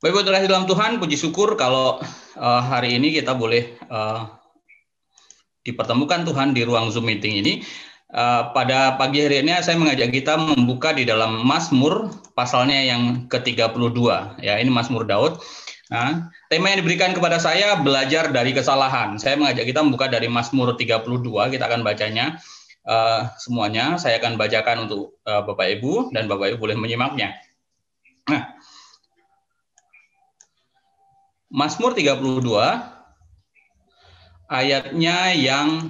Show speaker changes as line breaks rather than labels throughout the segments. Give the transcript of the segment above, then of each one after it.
Baik, Ibu terkasih dalam Tuhan, puji syukur kalau hari ini kita boleh dipertemukan Tuhan di ruang Zoom meeting ini. Pada pagi hari ini saya mengajak kita membuka di dalam Mazmur pasalnya yang ke-32. Ya, ini Mazmur Daud. Nah, tema yang diberikan kepada saya belajar dari kesalahan. Saya mengajak kita membuka dari Mazmur 32, kita akan bacanya semuanya. Saya akan bacakan untuk Bapak Ibu dan Bapak Ibu boleh menyimaknya. Nah, Mazmur 32 ayatnya yang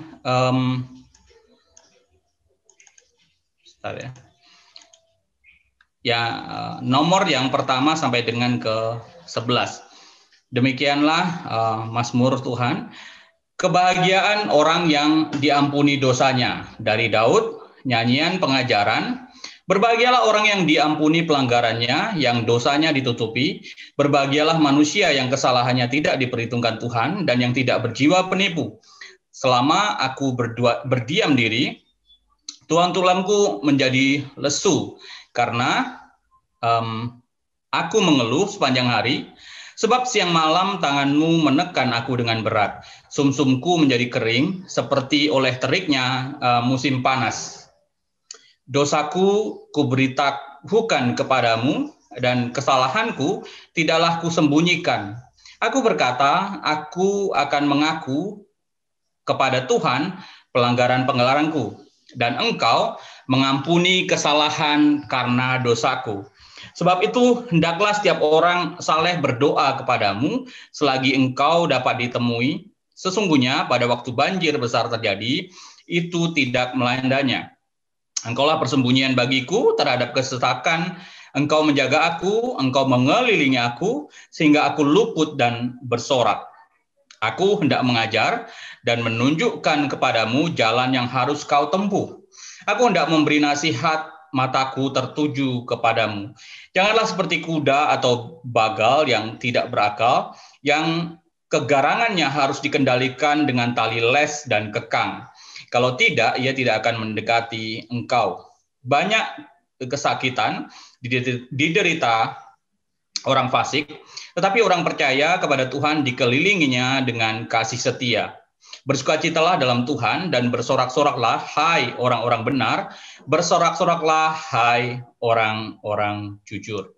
nomor yang pertama sampai dengan ke-11. Demikianlah Mazmur Tuhan. Kebahagiaan orang yang diampuni dosanya. Dari Daud, nyanyian pengajaran. Berbahagialah orang yang diampuni pelanggarannya, yang dosanya ditutupi. Berbahagialah manusia yang kesalahannya tidak diperhitungkan Tuhan, dan yang tidak berjiwa penipu. Selama aku berdiam diri, tulang-tulangku menjadi lesu, karena aku mengeluh sepanjang hari, sebab siang malam tanganmu menekan aku dengan berat. Sumsumku menjadi kering, seperti oleh teriknya musim panas. Dosaku kuberitahukan kepadamu, dan kesalahanku tidaklah kusembunyikan. Aku berkata, aku akan mengaku kepada Tuhan pelanggaran-pelanggaranku, dan Engkau mengampuni kesalahan karena dosaku. Sebab itu, hendaklah setiap orang saleh berdoa kepadamu selagi Engkau dapat ditemui. Sesungguhnya pada waktu banjir besar terjadi, itu tidak melandanya. Engkaulah persembunyian bagiku terhadap kesesakan. Engkau menjaga aku, Engkau mengelilingi aku, sehingga aku luput dan bersorak. Aku hendak mengajar dan menunjukkan kepadamu jalan yang harus kau tempuh. Aku hendak memberi nasihat, mataku tertuju kepadamu. Janganlah seperti kuda atau bagal yang tidak berakal, yang kegarangannya harus dikendalikan dengan tali les dan kekang. Kalau tidak, ia tidak akan mendekati engkau. Banyak kesakitan diderita orang fasik, tetapi orang percaya kepada Tuhan dikelilinginya dengan kasih setia. Bersukacitalah dalam Tuhan dan bersorak-soraklah, hai orang-orang benar, bersorak-soraklah, hai orang-orang jujur.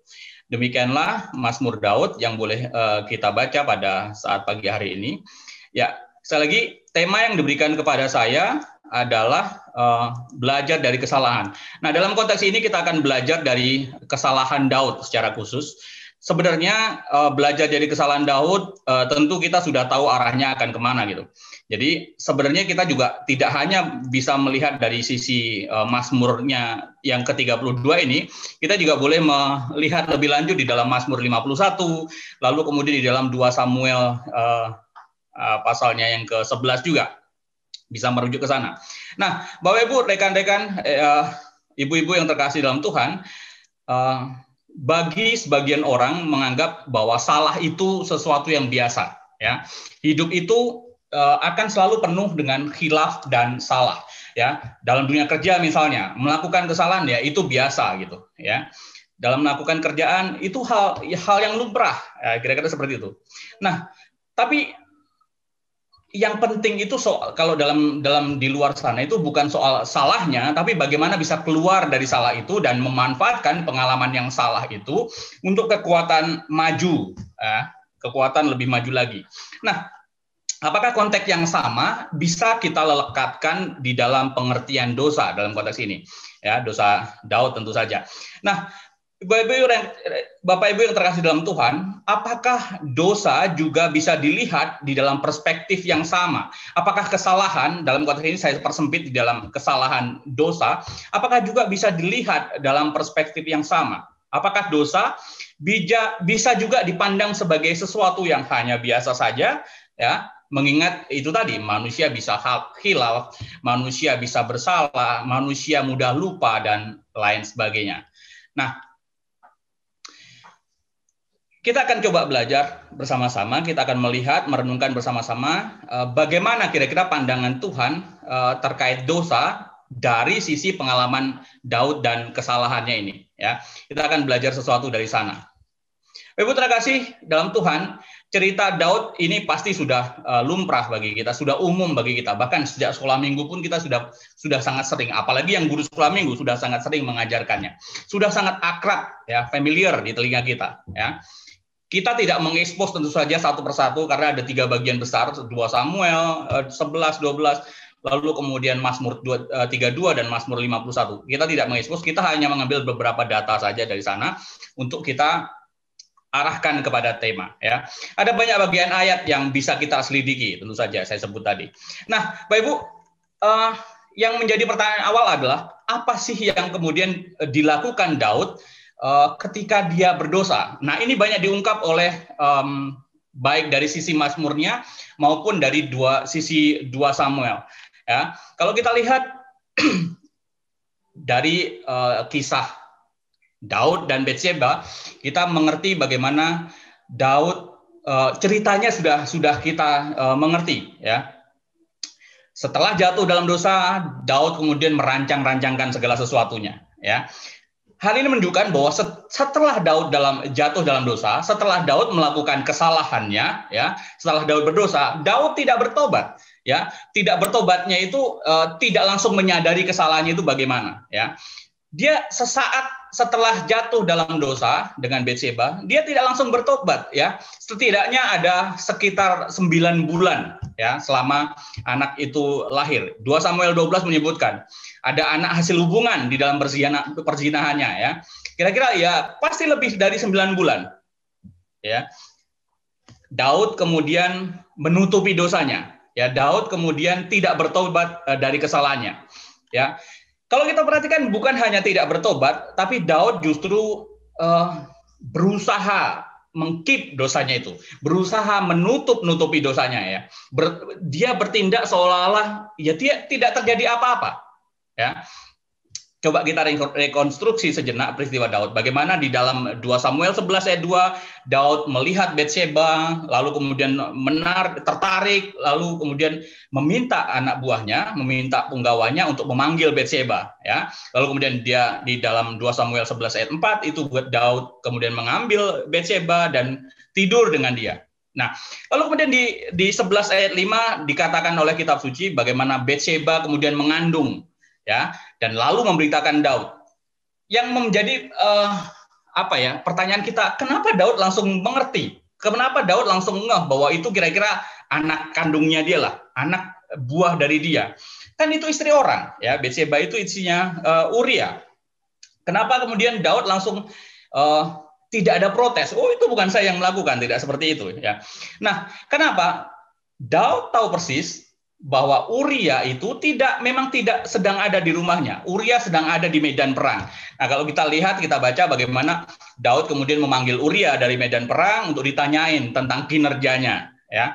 Demikianlah Mazmur Daud yang boleh kita baca pada saat pagi hari ini. Ya, sekali lagi tema yang diberikan kepada saya adalah belajar dari kesalahan. Nah, dalam konteks ini kita akan belajar dari kesalahan Daud secara khusus. Sebenarnya belajar dari kesalahan Daud, tentu kita sudah tahu arahnya akan kemana gitu. Jadi sebenarnya kita juga tidak hanya bisa melihat dari sisi Mazmurnya yang ke-32 ini, kita juga boleh melihat lebih lanjut di dalam Mazmur 51, lalu kemudian di dalam 2 Samuel pasalnya yang ke-11 juga bisa merujuk ke sana. Nah, Bapak Ibu, rekan-rekan, ibu-ibu yang terkasih dalam Tuhan, bagi sebagian orang menganggap bahwa salah itu sesuatu yang biasa. Ya, hidup itu akan selalu penuh dengan khilaf dan salah. Ya, dalam dunia kerja misalnya melakukan kesalahan ya itu biasa gitu. Ya, dalam melakukan kerjaan itu hal yang lumrah. Ya, kira-kira seperti itu. Nah, tapi yang penting itu soal kalau dalam di luar sana itu bukan soal salahnya, tapi bagaimana bisa keluar dari salah itu dan memanfaatkan pengalaman yang salah itu untuk kekuatan maju, kekuatan lebih maju lagi. Nah, apakah konteks yang sama bisa kita lekatkan di dalam pengertian dosa dalam konteks ini? Ya, dosa Daud tentu saja. Nah, Bapak Ibu yang terkasih dalam Tuhan, apakah dosa juga bisa dilihat di dalam perspektif yang sama? Apakah kesalahan, dalam konteks ini saya persempit di dalam kesalahan dosa, apakah juga bisa dilihat dalam perspektif yang sama? Apakah dosa bisa juga dipandang sebagai sesuatu yang hanya biasa saja, ya? Mengingat itu tadi, manusia bisa khilaf, manusia bisa bersalah, manusia mudah lupa, dan lain sebagainya. Nah, kita akan coba belajar bersama-sama, kita akan melihat, merenungkan bersama-sama bagaimana kira-kira pandangan Tuhan terkait dosa dari sisi pengalaman Daud dan kesalahannya ini. Ya, kita akan belajar sesuatu dari sana. Ibu terkasih dalam Tuhan, cerita Daud ini pasti sudah lumrah bagi kita, sudah umum bagi kita. Bahkan sejak sekolah minggu pun kita sudah sangat sering, apalagi yang guru sekolah minggu sudah sangat sering mengajarkannya. Sudah sangat akrab, ya, familiar di telinga kita. Ya. Kita tidak mengekspos tentu saja satu persatu karena ada 3 bagian besar, 2 Samuel, 11, 12, lalu kemudian Mazmur 32 dan Mazmur 51. Kita tidak mengekspos, kita hanya mengambil beberapa data saja dari sana untuk kita arahkan kepada tema, ya. Ada banyak bagian ayat yang bisa kita selidiki, tentu saja saya sebut tadi. Nah, Bapak Ibu, yang menjadi pertanyaan awal adalah apa sih yang kemudian dilakukan Daud ketika dia berdosa? Nah, ini banyak diungkap oleh baik dari sisi Mazmurnya maupun dari sisi 2 Samuel. Ya, kalau kita lihat dari kisah Daud dan Bathsheba, kita mengerti bagaimana Daud ceritanya sudah kita mengerti, ya. Setelah jatuh dalam dosa, Daud kemudian merancang-rancangkan segala sesuatunya, ya. Hal ini menunjukkan bahwa setelah Daud jatuh dalam dosa, setelah Daud melakukan kesalahannya, ya, setelah Daud berdosa, Daud tidak bertobat, ya. Tidak bertobatnya itu tidak langsung menyadari kesalahannya itu bagaimana, ya. Dia sesaat setelah jatuh dalam dosa dengan Bathsheba, dia tidak langsung bertobat, ya. Setidaknya ada sekitar 9 bulan, ya, selama anak itu lahir. 2 Samuel 12 menyebutkan ada anak hasil hubungan di dalam perzinahannya, ya. Kira-kira ya pasti lebih dari 9 bulan. Ya. Daud kemudian menutupi dosanya, ya. Daud kemudian tidak bertobat dari kesalahannya, ya. Kalau kita perhatikan bukan hanya tidak bertobat, tapi Daud justru berusaha mengkeep dosanya itu, berusaha menutupi dosanya, ya. Dia bertindak seolah-olah ya dia tidak terjadi apa-apa, ya. Coba kita rekonstruksi sejenak peristiwa Daud. Bagaimana di dalam 2 Samuel 11 ayat 2, Daud melihat Bathsheba, lalu kemudian tertarik, lalu kemudian meminta anak buahnya, meminta punggawanya untuk memanggil Bathsheba, ya. Lalu kemudian dia di dalam 2 Samuel 11 ayat 4 itu Daud kemudian mengambil Bathsheba dan tidur dengan dia. Nah, lalu kemudian di 11 ayat 5 dikatakan oleh kitab suci bagaimana Bathsheba kemudian mengandung, ya, dan lalu memberitakan Daud. Yang menjadi pertanyaan kita, kenapa Daud langsung mengerti? Kenapa Daud langsung ngeh bahwa itu kira-kira anak kandungnya dia lah, anak buah dari dia? Kan itu istri orang, ya. Bathsheba itu istrinya Uria. Kenapa kemudian Daud langsung tidak ada protes? Oh, itu bukan saya yang melakukan, tidak seperti itu, ya. Nah, kenapa? Daud tahu persis bahwa Uria itu memang tidak sedang ada di rumahnya. Uria sedang ada di medan perang. Nah, kalau kita lihat, kita baca bagaimana Daud kemudian memanggil Uria dari medan perang untuk ditanyain tentang kinerjanya, ya.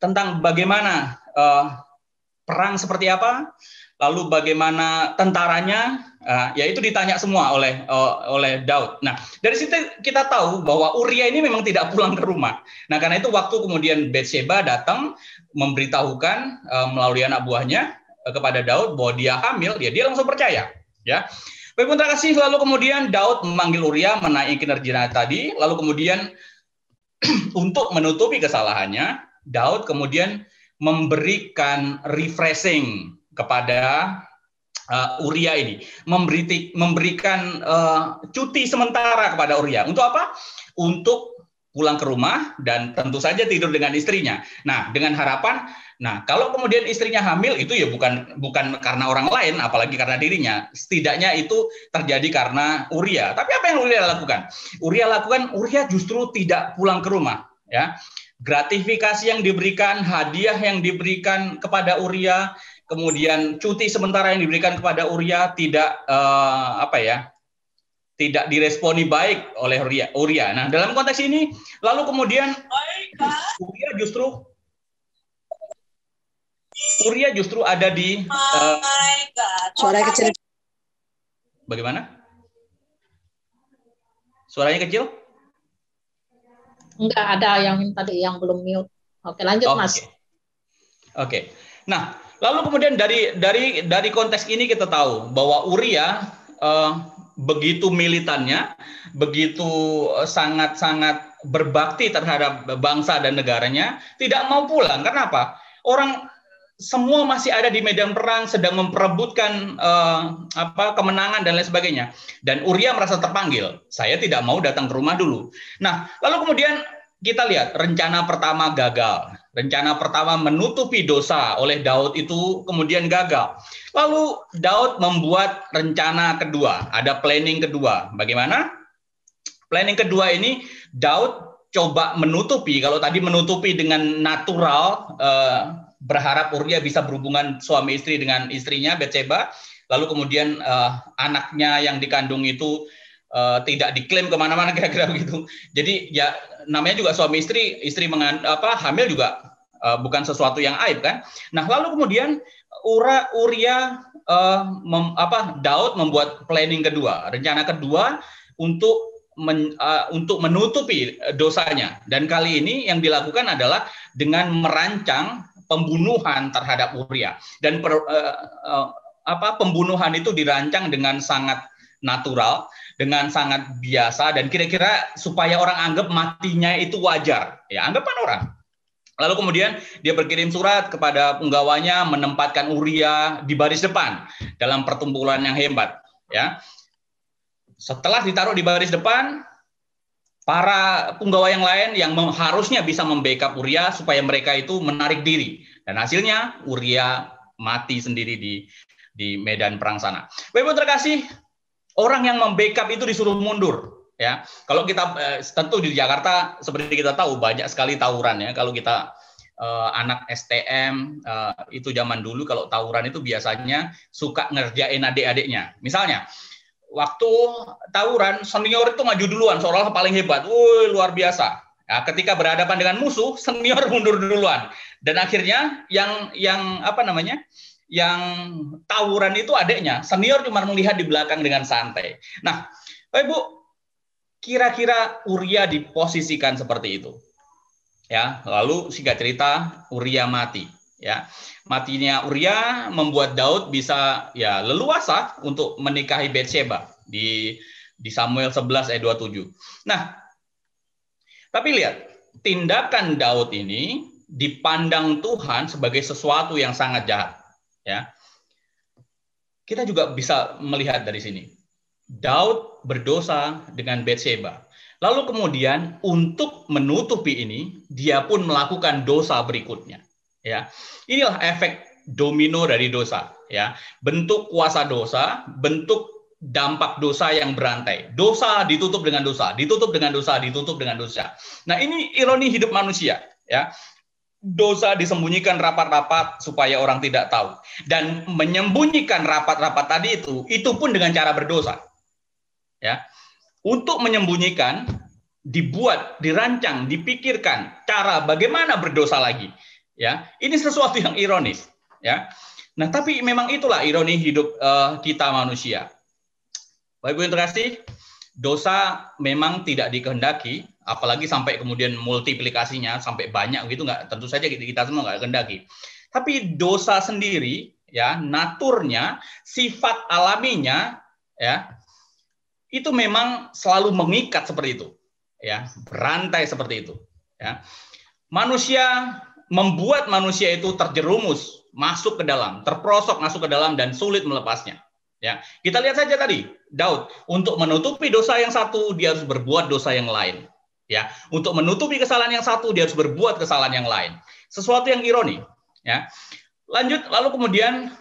Tentang bagaimana perang seperti apa, lalu bagaimana tentaranya, ya itu ditanya semua oleh Daud. Nah, dari situ kita tahu bahwa Uria ini memang tidak pulang ke rumah. Nah, karena itu waktu kemudian Bathsheba datang memberitahukan melalui anak buahnya kepada Daud bahwa dia hamil, dia langsung percaya, ya. Baik, terima kasih. Lalu kemudian Daud memanggil Uria menaiki kinerjanya tadi, lalu kemudian untuk menutupi kesalahannya, Daud kemudian memberikan refreshing kepada Uria ini, memberikan cuti sementara kepada Uria. Untuk apa? Untuk pulang ke rumah dan tentu saja tidur dengan istrinya. Nah, dengan harapan, kalau kemudian istrinya hamil itu ya bukan karena orang lain, apalagi karena dirinya. Setidaknya itu terjadi karena Uria. Tapi apa yang Uria lakukan? Uria justru tidak pulang ke rumah, ya. Gratifikasi yang diberikan, hadiah yang diberikan kepada Uria, kemudian cuti sementara yang diberikan kepada Uria tidak tidak diresponi baik oleh Uria. Nah, dalam konteks ini, lalu kemudian Uria justru ada di
suara kecil.
Bagaimana? Suaranya kecil?
Enggak, ada yang tadi yang belum mute. Oke, lanjut, Mas.
Oke. Nah, lalu kemudian dari konteks ini kita tahu bahwa Uria begitu militannya, begitu sangat-sangat berbakti terhadap bangsa dan negaranya, tidak mau pulang. Kenapa? Orang semua masih ada di medan perang, sedang memperebutkan kemenangan dan lain sebagainya. Dan Uria merasa terpanggil, saya tidak mau datang ke rumah dulu. Nah, lalu kemudian kita lihat rencana pertama gagal. Rencana pertama menutupi dosa oleh Daud itu kemudian gagal. Lalu Daud membuat rencana kedua, ada planning kedua. Bagaimana? Planning kedua ini Daud coba menutupi, kalau tadi menutupi dengan natural, berharap Uria bisa berhubungan suami istri dengan istrinya Batseba, lalu kemudian anaknya yang dikandung itu tidak diklaim kemana-mana, kira-kira begitu. Jadi ya namanya juga suami istri hamil juga bukan sesuatu yang aib kan. Nah lalu kemudian Daud membuat planning kedua, rencana kedua untuk menutupi dosanya. Dan kali ini yang dilakukan adalah dengan merancang pembunuhan terhadap Uria. Dan pembunuhan itu dirancang dengan sangat natural, dengan sangat biasa, dan kira-kira supaya orang anggap matinya itu wajar, ya anggapan orang. Lalu kemudian dia berkirim surat kepada punggawanya menempatkan Uria di baris depan dalam pertempuran yang hebat, ya. Setelah ditaruh di baris depan, para punggawa yang lain yang harusnya bisa membackup Uria supaya mereka itu menarik diri. Dan hasilnya Uria mati sendiri di medan perang sana. Bapak-Ibu terkasih, orang yang membackup itu disuruh mundur. Ya, kalau kita tentu di Jakarta seperti kita tahu banyak sekali tawuran ya. Kalau kita anak STM itu zaman dulu kalau tawuran itu biasanya suka ngerjain adik-adiknya. Misalnya waktu tawuran senior itu maju duluan seolah-olah paling hebat. Wuih, luar biasa. Ya, ketika berhadapan dengan musuh, senior mundur duluan. Dan akhirnya yang tawuran itu adiknya, senior cuma melihat di belakang dengan santai. Nah, Bapak Ibu, kira-kira Uria diposisikan seperti itu. Ya, lalu singkat cerita Uria mati, ya. Matinya Uria membuat Daud bisa ya leluasa untuk menikahi Batseba di Samuel 11 ayat 27. Nah, tapi lihat, tindakan Daud ini dipandang Tuhan sebagai sesuatu yang sangat jahat, ya. Kita juga bisa melihat dari sini. Daud berdosa dengan Batseba. Lalu kemudian untuk menutupi ini, dia pun melakukan dosa berikutnya. Ya, inilah efek domino dari dosa. Ya, bentuk kuasa dosa, bentuk dampak dosa yang berantai. Dosa ditutup dengan dosa, ditutup dengan dosa, ditutup dengan dosa. Nah, ini ironi hidup manusia. Ya, dosa disembunyikan rapat-rapat supaya orang tidak tahu, dan menyembunyikan rapat-rapat tadi itu pun dengan cara berdosa. Ya. Untuk menyembunyikan, dibuat, dirancang, dipikirkan cara bagaimana berdosa lagi. Ya, ini sesuatu yang ironis. Ya, nah tapi memang itulah ironi hidup kita manusia. Bapak Ibu yang terkasih, dosa memang tidak dikehendaki, apalagi sampai kemudian multiplikasinya sampai banyak gitu, nggak, tentu saja kita semua nggak kehendaki. Tapi dosa sendiri, ya, naturnya, sifat alaminya, ya, itu memang selalu mengikat seperti itu, ya, berantai seperti itu, ya. Manusia membuat manusia itu terjerumus masuk ke dalam, terperosok masuk ke dalam dan sulit melepasnya, ya. Kita lihat saja tadi Daud, untuk menutupi dosa yang satu dia harus berbuat dosa yang lain, ya. Untuk menutupi kesalahan yang satu dia harus berbuat kesalahan yang lain, sesuatu yang ironi, ya. Lanjut, lalu kemudian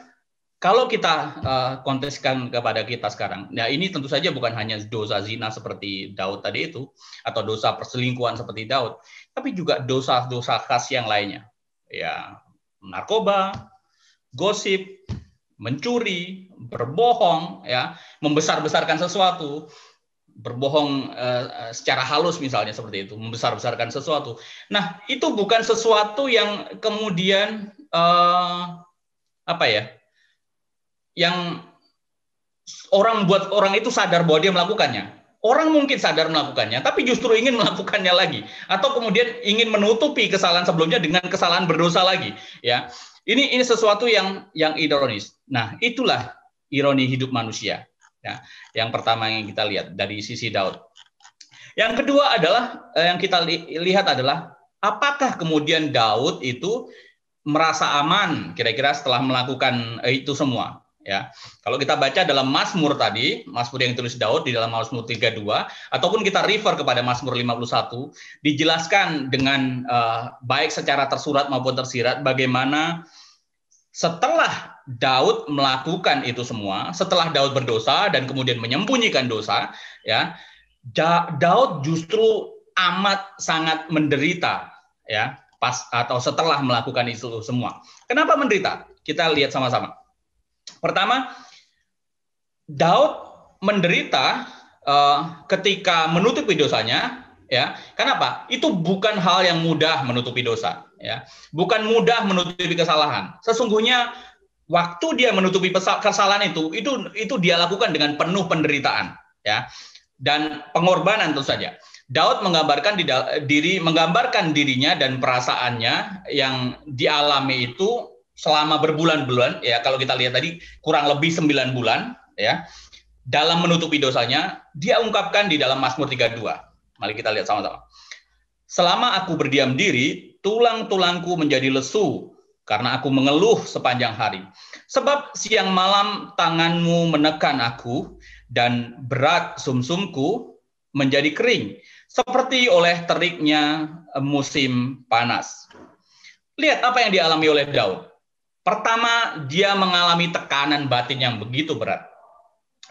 kalau kita konteskan kepada kita sekarang, ya ini tentu saja bukan hanya dosa zina seperti Daud tadi itu, atau dosa perselingkuhan seperti Daud, tapi juga dosa-dosa khas yang lainnya. Ya, narkoba, gosip, mencuri, berbohong, ya, membesar-besarkan sesuatu, berbohong secara halus misalnya seperti itu, membesar-besarkan sesuatu. Nah, itu bukan sesuatu yang kemudian yang orang buat orang itu sadar bahwa dia melakukannya. Orang mungkin sadar melakukannya, tapi justru ingin melakukannya lagi, atau kemudian ingin menutupi kesalahan sebelumnya dengan kesalahan berdosa lagi. Ya, ini sesuatu yang ironis. Nah, itulah ironi hidup manusia. Ya, yang pertama yang kita lihat dari sisi Daud. Yang kedua adalah yang kita lihat adalah apakah kemudian Daud itu merasa aman kira-kira setelah melakukan itu semua. Ya, kalau kita baca dalam Mazmur tadi, Mazmur yang ditulis Daud di dalam Mazmur 32, ataupun kita refer kepada Mazmur 51, dijelaskan dengan baik secara tersurat maupun tersirat bagaimana setelah Daud melakukan itu semua, setelah Daud berdosa dan kemudian menyembunyikan dosa, ya, Daud justru amat sangat menderita, ya, pas atau setelah melakukan itu semua. Kenapa menderita? Kita lihat sama-sama. Pertama, Daud menderita ketika menutupi dosanya, ya. Kenapa? Itu bukan hal yang mudah menutupi dosa, ya. Bukan mudah menutupi kesalahan. Sesungguhnya waktu dia menutupi kesalahan itu dia lakukan dengan penuh penderitaan, ya. Dan pengorbanan tentu saja. Daud menggambarkan dirinya dan perasaannya yang dialami itu selama berbulan-bulan, ya, kalau kita lihat tadi kurang lebih 9 bulan, ya, dalam menutupi dosanya, dia ungkapkan di dalam Mazmur 32. Mari kita lihat sama-sama. Selama aku berdiam diri, tulang-tulangku menjadi lesu, karena aku mengeluh sepanjang hari. Sebab siang malam tanganmu menekan aku, dan berat sumsumku menjadi kering, seperti oleh teriknya musim panas. Lihat apa yang dialami oleh Daud. Pertama, dia mengalami tekanan batin yang begitu berat.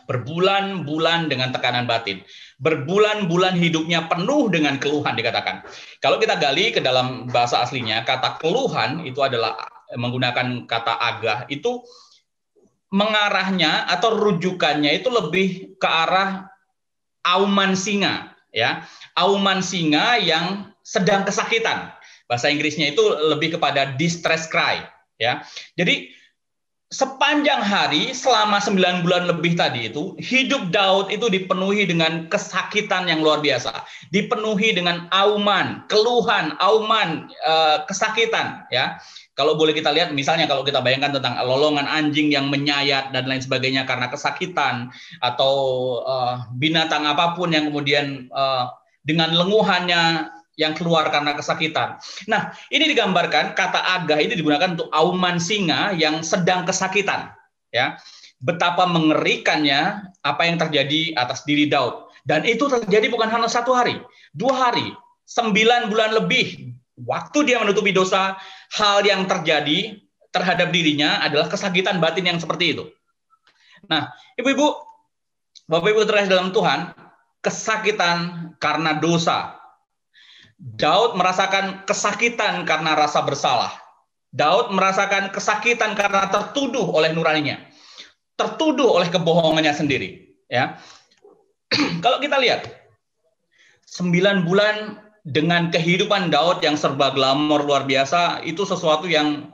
Berbulan-bulan dengan tekanan batin. Berbulan-bulan hidupnya penuh dengan keluhan dikatakan. Kalau kita gali ke dalam bahasa aslinya, kata keluhan itu adalah menggunakan kata agah, itu mengarahnya atau rujukannya itu lebih ke arah auman singa, ya. Auman singa yang sedang kesakitan. Bahasa Inggrisnya itu lebih kepada distress cry, ya. Jadi sepanjang hari selama 9 bulan lebih tadi itu, hidup Daud itu dipenuhi dengan kesakitan yang luar biasa, dipenuhi dengan auman, keluhan, auman, kesakitan, ya. Kalau boleh kita lihat, misalnya kalau kita bayangkan tentang lolongan anjing yang menyayat dan lain sebagainya karena kesakitan, atau binatang apapun yang kemudian dengan lenguhannya yang keluar karena kesakitan. Nah, ini digambarkan, kata agah ini digunakan untuk auman singa yang sedang kesakitan, ya. Betapa mengerikannya apa yang terjadi atas diri Daud. Dan itu terjadi bukan hanya 1 hari, 2 hari, 9 bulan lebih. Waktu dia menutupi dosa, hal yang terjadi terhadap dirinya adalah kesakitan batin yang seperti itu. Nah, Ibu-ibu, Bapak-ibu terkasih dalam Tuhan, kesakitan karena dosa. Daud merasakan kesakitan karena rasa bersalah. Daud merasakan kesakitan karena tertuduh oleh nuraninya, tertuduh oleh kebohongannya sendiri. Ya, kalau kita lihat 9 bulan dengan kehidupan Daud yang serba glamor luar biasa, itu sesuatu yang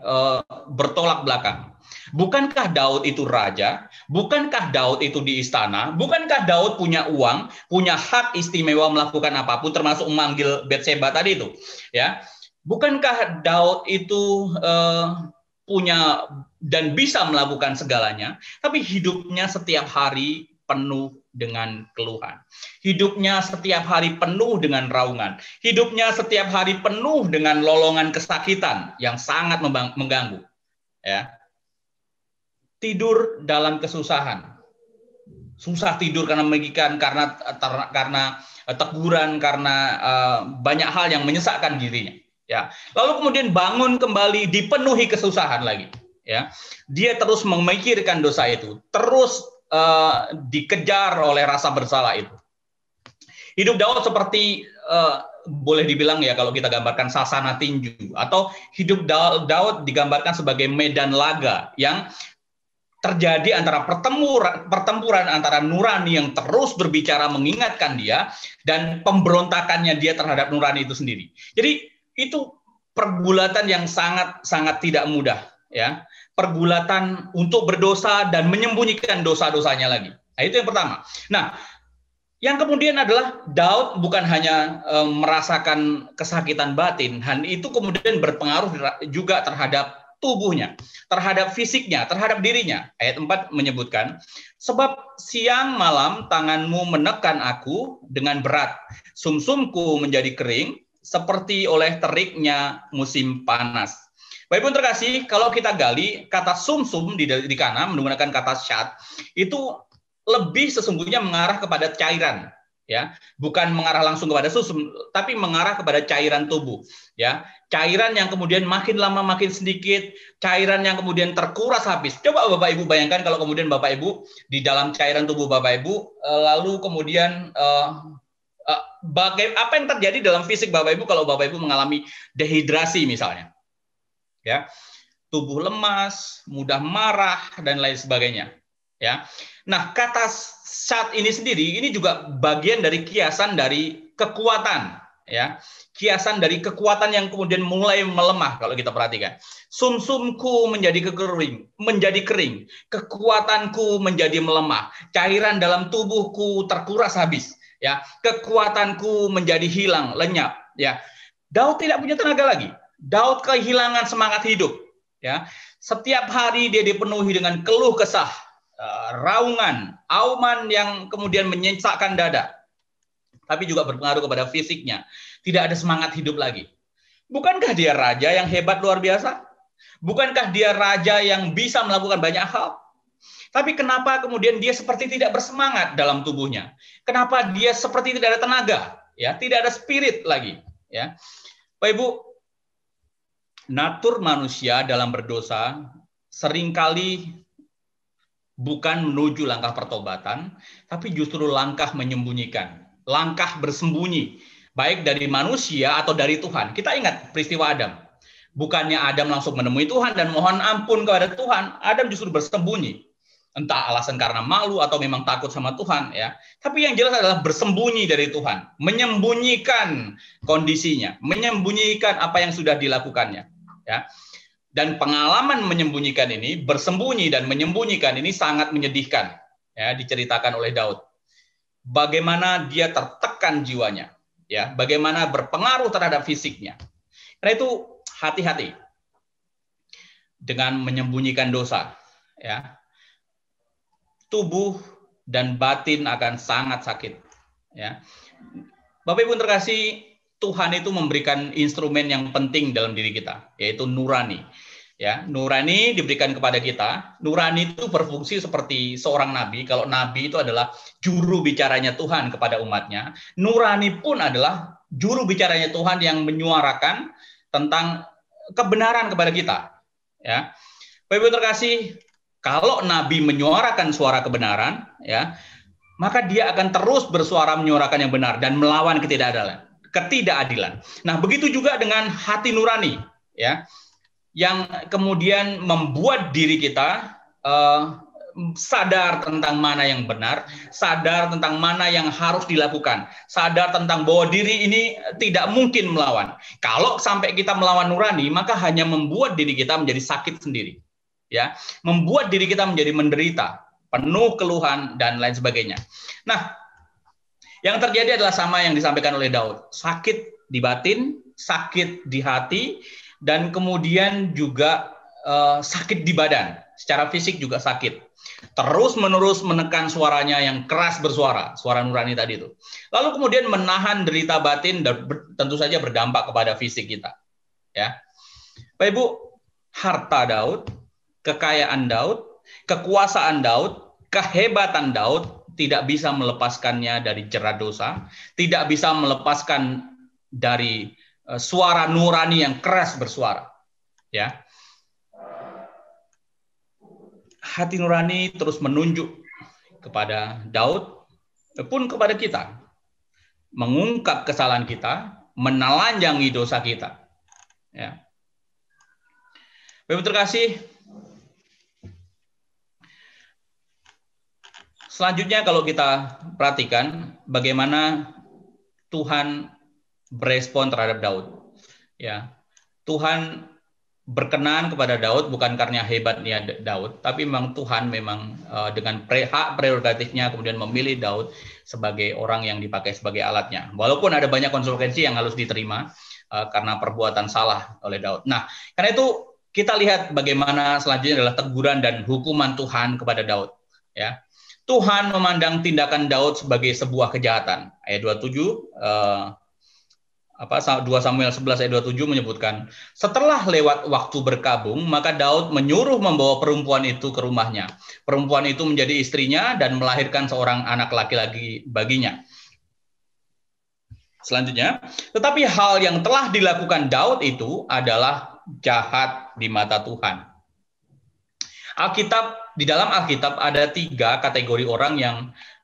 bertolak belakang. Bukankah Daud itu raja? Bukankah Daud itu di istana? Bukankah Daud punya uang, punya hak istimewa melakukan apapun, termasuk memanggil Batseba tadi itu? Ya, bukankah Daud itu punya dan bisa melakukan segalanya? Tapi hidupnya setiap hari penuh dengan keluhan. Hidupnya setiap hari penuh dengan raungan. Hidupnya setiap hari penuh dengan lolongan kesakitan yang sangat mengganggu. Ya. Tidur dalam kesusahan. Susah tidur karena megikan, karena teguran, karena banyak hal yang menyesakkan dirinya. Ya. Lalu kemudian bangun kembali dipenuhi kesusahan lagi. Ya. Dia terus memikirkan dosa itu, terus dikejar oleh rasa bersalah itu. Hidup Daud seperti boleh dibilang, ya, kalau kita gambarkan sasana tinju, atau hidup Daud digambarkan sebagai medan laga yang terjadi antara pertempuran antara nurani yang terus berbicara mengingatkan dia dan pemberontakannya dia terhadap nurani itu sendiri. Jadi itu pergulatan yang sangat tidak mudah, ya. Pergulatan untuk berdosa dan menyembunyikan dosa-dosanya lagi. Nah, itu yang pertama. Nah, yang kemudian adalah Daud bukan hanya merasakan kesakitan batin, dan itu kemudian berpengaruh juga terhadap tubuhnya, terhadap fisiknya, terhadap dirinya. Ayat 4 menyebutkan, sebab siang malam tanganmu menekan aku dengan berat, sumsumku menjadi kering, seperti oleh teriknya musim panas. Baik pun terkasih, kalau kita gali, kata sumsum di kanan menggunakan kata syad, itu lebih sesungguhnya mengarah kepada cairan, ya, bukan mengarah langsung kepada sumsum, tapi mengarah kepada cairan tubuh, ya, cairan yang kemudian makin lama makin sedikit, cairan yang kemudian terkuras habis. Coba Bapak Ibu bayangkan kalau kemudian Bapak Ibu di dalam cairan tubuh Bapak Ibu, lalu kemudian apa yang terjadi dalam fisik Bapak Ibu kalau Bapak Ibu mengalami dehidrasi misalnya, ya, tubuh lemas, mudah marah dan lain sebagainya, ya. Nah, kata saat ini sendiri ini juga bagian dari kiasan dari kekuatan, ya, kiasan dari kekuatan yang kemudian mulai melemah kalau kita perhatikan. Sumsumku menjadi kering, kekuatanku menjadi melemah, cairan dalam tubuhku terkuras habis. Ya, kekuatanku menjadi hilang, lenyap. Ya, Daud tidak punya tenaga lagi. Daud kehilangan semangat hidup. Ya, setiap hari dia dipenuhi dengan keluh kesah, raungan, auman yang kemudian menyesakkan dada. Tapi juga berpengaruh kepada fisiknya. Tidak ada semangat hidup lagi. Bukankah dia raja yang hebat luar biasa? Bukankah dia raja yang bisa melakukan banyak hal? Tapi kenapa kemudian dia seperti tidak bersemangat dalam tubuhnya? Kenapa dia seperti tidak ada tenaga? Ya, tidak ada spirit lagi. Ya, Bapak Ibu, natur manusia dalam berdosa seringkali bukan menuju langkah pertobatan, tapi justru langkah menyembunyikan, langkah bersembunyi, baik dari manusia atau dari Tuhan. Kita ingat peristiwa Adam. Bukannya Adam langsung menemui Tuhan dan mohon ampun kepada Tuhan, Adam justru bersembunyi. Entah alasan karena malu atau memang takut sama Tuhan, ya. Tapi yang jelas adalah bersembunyi dari Tuhan, menyembunyikan kondisinya, menyembunyikan apa yang sudah dilakukannya, ya. Dan pengalaman menyembunyikan ini, bersembunyi dan menyembunyikan ini sangat menyedihkan, ya, diceritakan oleh Daud. Bagaimana dia tertekan jiwanya, ya, bagaimana berpengaruh terhadap fisiknya. Karena itu hati-hati dengan menyembunyikan dosa, ya. Tubuh dan batin akan sangat sakit, ya. Bapak Ibu terkasih, Tuhan itu memberikan instrumen yang penting dalam diri kita, yaitu nurani. Ya, nurani diberikan kepada kita. Nurani itu berfungsi seperti seorang nabi. Kalau nabi itu adalah juru bicaranya Tuhan kepada umatnya, nurani pun adalah juru bicaranya Tuhan yang menyuarakan tentang kebenaran kepada kita, ya. Bapak Ibu terkasih, kalau Nabi menyuarakan suara kebenaran, ya, maka dia akan terus bersuara menyuarakan yang benar dan melawan ketidakadilan. Nah, begitu juga dengan hati nurani, ya, yang kemudian membuat diri kita sadar tentang mana yang benar, sadar tentang mana yang harus dilakukan, sadar tentang bahwa diri ini tidak mungkin melawan. Kalau sampai kita melawan nurani, maka hanya membuat diri kita menjadi sakit sendiri. Ya, membuat diri kita menjadi menderita, penuh keluhan dan lain sebagainya. Nah, yang terjadi adalah sama yang disampaikan oleh Daud, sakit di batin, sakit di hati, dan kemudian juga sakit di badan, secara fisik juga sakit. Terus-menerus menekan suaranya yang keras bersuara, suara nurani tadi itu. Lalu kemudian menahan derita batin dan tentu saja berdampak kepada fisik kita. Ya, Bapak Ibu, harta Daud, kekayaan Daud, kekuasaan Daud, kehebatan Daud tidak bisa melepaskannya dari jerat dosa, tidak bisa melepaskan dari suara nurani yang keras bersuara. Ya, hati nurani terus menunjuk kepada Daud, pun kepada kita, mengungkap kesalahan kita, menelanjangi dosa kita. Ya, Bapak terkasih, selanjutnya kalau kita perhatikan bagaimana Tuhan berespon terhadap Daud. Ya, Tuhan berkenan kepada Daud bukan karena hebatnya Daud, tapi memang Tuhan memang dengan hak prerogatifnya kemudian memilih Daud sebagai orang yang dipakai sebagai alatnya. Walaupun ada banyak konsekuensi yang harus diterima karena perbuatan salah oleh Daud. Nah, karena itu kita lihat bagaimana selanjutnya adalah teguran dan hukuman Tuhan kepada Daud. Ya, Tuhan memandang tindakan Daud sebagai sebuah kejahatan. Ayat 27, 2 Samuel 11 ayat 27 menyebutkan, setelah lewat waktu berkabung, maka Daud menyuruh membawa perempuan itu ke rumahnya. Perempuan itu menjadi istrinya dan melahirkan seorang anak laki-laki baginya. Selanjutnya, tetapi hal yang telah dilakukan Daud itu adalah jahat di mata Tuhan. Di dalam Alkitab ada 3 kategori orang yang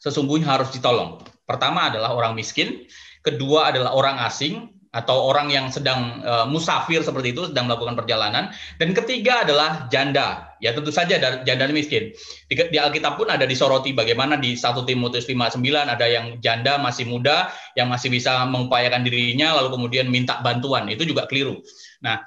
sesungguhnya harus ditolong. Pertama adalah orang miskin, kedua adalah orang asing atau orang yang sedang musafir seperti itu, sedang melakukan perjalanan, dan ketiga adalah janda. Ya tentu saja janda dan miskin. Di Alkitab pun ada disoroti bagaimana di 1 Timotius 5:9 ada yang janda masih muda yang masih bisa mengupayakan dirinya lalu kemudian minta bantuan. Itu juga keliru. Nah,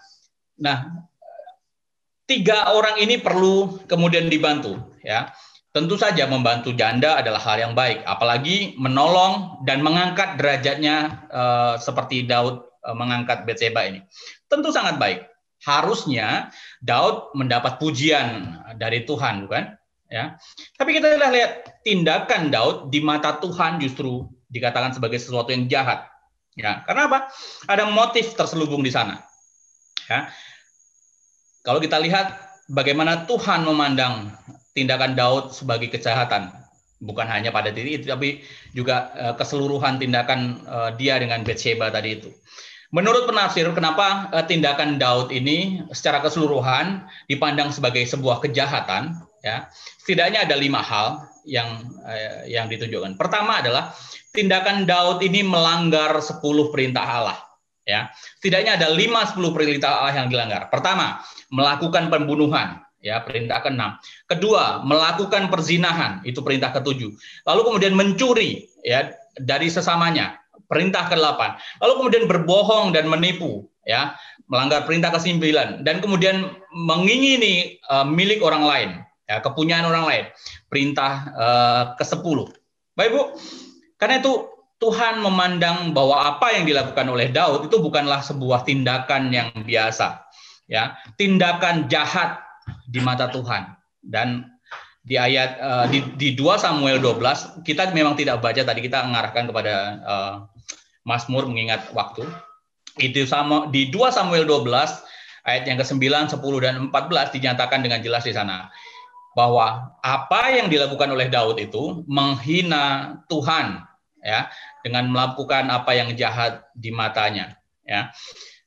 3 orang ini perlu kemudian dibantu, ya. Tentu saja membantu janda adalah hal yang baik, apalagi menolong dan mengangkat derajatnya seperti Daud mengangkat Batseba ini. Tentu sangat baik. Harusnya Daud mendapat pujian dari Tuhan, bukan? Ya. Tapi kita lihat tindakan Daud di mata Tuhan justru dikatakan sebagai sesuatu yang jahat. Ya, karena apa? Ada motif terselubung di sana. Ya. Kalau kita lihat bagaimana Tuhan memandang tindakan Daud sebagai kejahatan, bukan hanya pada diri itu, tapi juga keseluruhan tindakan dia dengan Batseba tadi itu. Menurut penafsir, kenapa tindakan Daud ini secara keseluruhan dipandang sebagai sebuah kejahatan? Ya, setidaknya ada 5 hal yang ditunjukkan. Pertama adalah tindakan Daud ini melanggar 10 perintah Allah. Ya, setidaknya ada 5-10 perintah Allah yang dilanggar. Pertama, melakukan pembunuhan. Ya, perintah ke-6. Kedua, melakukan perzinahan, itu perintah ke-7. Lalu kemudian mencuri, ya, dari sesamanya, perintah ke-8. Lalu kemudian berbohong dan menipu, ya, melanggar perintah ke-9. Dan kemudian mengingini milik orang lain, ya, kepunyaan orang lain, perintah ke-10. Baik Bu, karena itu Tuhan memandang bahwa apa yang dilakukan oleh Daud itu bukanlah sebuah tindakan yang biasa, ya, tindakan jahat di mata Tuhan. Dan di ayat di 2 Samuel 12 kita memang tidak baca, tadi kita mengarahkan kepada Mazmur mengingat waktu. Itu sama di 2 Samuel 12 ayat yang ke-9, 10 dan 14 dinyatakan dengan jelas di sana bahwa apa yang dilakukan oleh Daud itu menghina Tuhan, ya, dengan melakukan apa yang jahat di matanya, ya.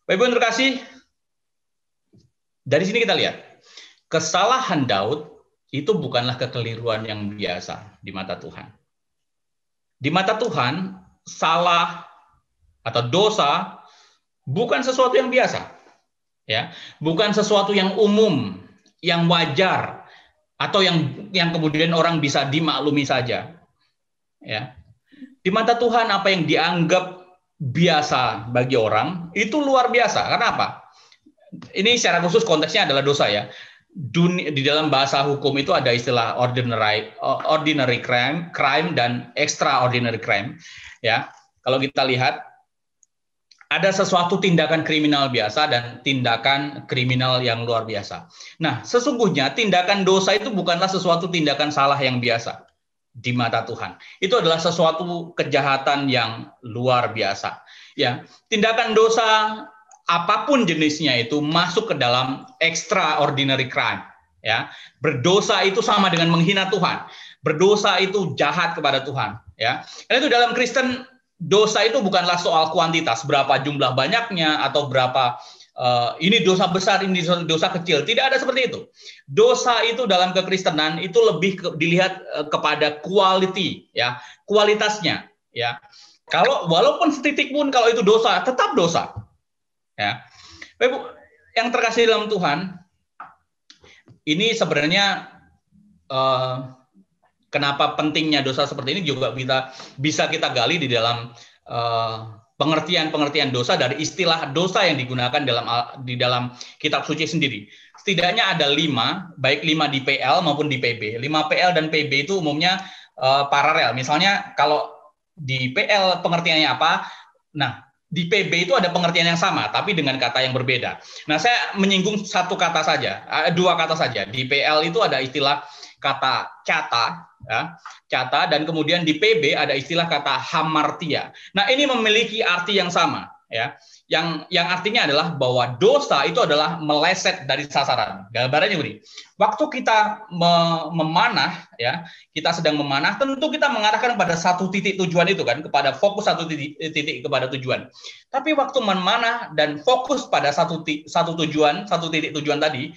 Bapak Ibu yang terkasih, dari sini kita lihat kesalahan Daud itu bukanlah kekeliruan yang biasa di mata Tuhan. Di mata Tuhan, salah atau dosa bukan sesuatu yang biasa, ya, bukan sesuatu yang umum, yang wajar, atau yang kemudian orang bisa dimaklumi saja, ya. Di mata Tuhan apa yang dianggap biasa bagi orang itu luar biasa. Karena apa? Ini secara khusus konteksnya adalah dosa, ya. Di dalam bahasa hukum itu ada istilah ordinary crime dan extraordinary crime, ya. Kalau kita lihat ada sesuatu tindakan kriminal biasa dan tindakan kriminal yang luar biasa. Nah, sesungguhnya tindakan dosa itu bukanlah sesuatu tindakan salah yang biasa di mata Tuhan. Itu adalah sesuatu kejahatan yang luar biasa. Ya, tindakan dosa apapun jenisnya itu masuk ke dalam extraordinary crime. Ya, berdosa itu sama dengan menghina Tuhan. Berdosa itu jahat kepada Tuhan. Ya, karena itu dalam Kristen dosa itu bukanlah soal kuantitas, berapa jumlah banyaknya atau berapa ini dosa besar, ini dosa kecil. Tidak ada seperti itu. Dosa itu dalam kekristenan itu lebih dilihat kepada quality, ya, kualitasnya, ya. Kalau walaupun setitik pun kalau itu dosa, tetap dosa. Ya. Ibu yang terkasih dalam Tuhan, ini sebenarnya kenapa pentingnya dosa seperti ini juga bisa kita gali di dalam pengertian dosa dari istilah dosa yang digunakan di dalam kitab suci sendiri. Setidaknya ada 5, baik 5 di PL maupun di PB. 5 PL dan PB itu umumnya paralel. Misalnya kalau di PL pengertiannya apa? Nah, di PB itu ada pengertian yang sama, tapi dengan kata yang berbeda. Nah, saya menyinggung satu kata saja, dua kata saja. Di PL itu ada istilah kata cata, ya, cata, dan kemudian di PB ada istilah kata hamartia. Nah, ini memiliki arti yang sama, ya. Yang artinya adalah bahwa dosa itu adalah meleset dari sasaran. Gambarannya begini. Waktu kita memanah, ya, kita sedang memanah, tentu kita mengarahkan pada satu titik tujuan itu kan, kepada fokus satu titik kepada tujuan. Tapi waktu memanah dan fokus pada satu titik tujuan tadi,